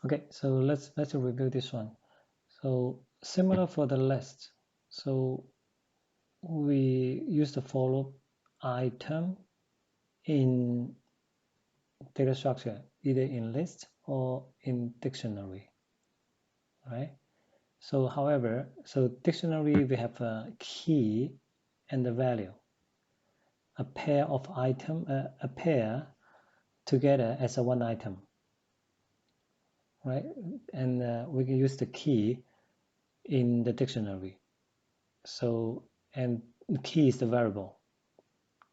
Okay, so let's review this one. So similar for the list. So we use the follow item in data structure, either in list or in dictionary, right? So however, so dictionary, we have a key and the value. A pair of item, a pair together as a one item, right? And we can use the key in the dictionary. So, and the key is the variable.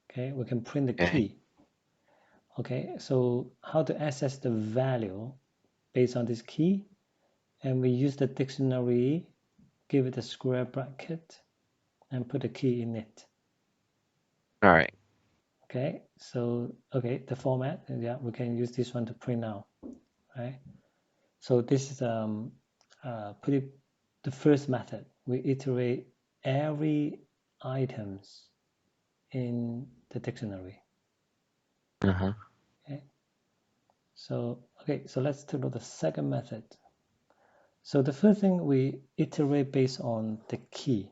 Okay, we can print the key. Okay, so how to access the value based on this key? And we use the dictionary, give it a square bracket, and put a key in it. All right. Okay, so okay, the format, yeah, we can use this one to print now, right? So this is the first method. We iterate every items in the dictionary. Uh-huh. Okay. So let's take a look at the second method. So the first thing, we iterate based on the key.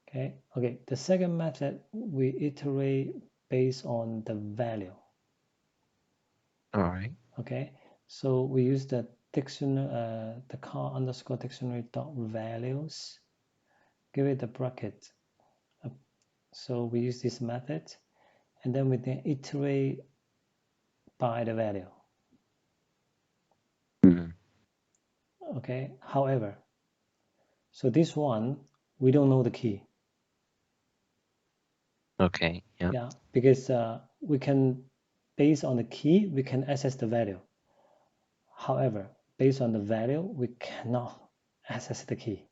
Okay. The second method, we iterate based on the value. All right. Okay. So we use the dictionary, the car underscore dictionary dot values. Give it a bracket. So we use this method, and then we then iterate by the value. Mm-hmm. Okay. However, so this one, we don't know the key. Okay. Yeah. Yeah, because we can, based on the key, we can access the value. However, based on the value, we cannot access the key.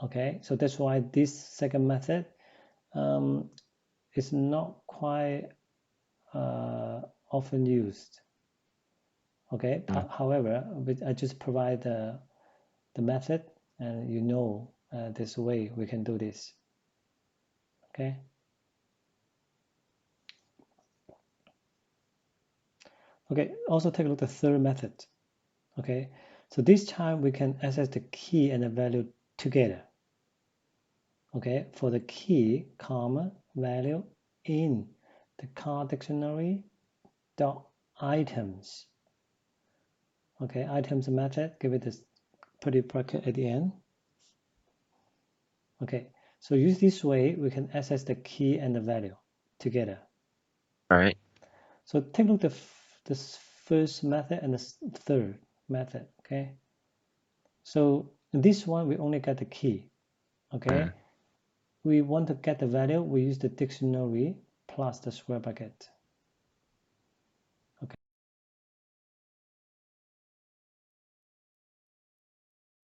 Okay, so that's why this second method is not quite often used. Okay, however, I just provide the method, and you know this way we can do this. Okay. Okay, also take a look at the third method. Okay, so this time we can access the key and the value together. Okay, for the key, comma, value in the car dictionary dot items. Okay, items method, give it this pretty bracket at the end. Okay, so use this way, we can access the key and the value together. All right. So take a look at this first method and the third method. Okay, so in this one, we only get the key. Okay, we want to get the value, we use the dictionary plus the square bracket.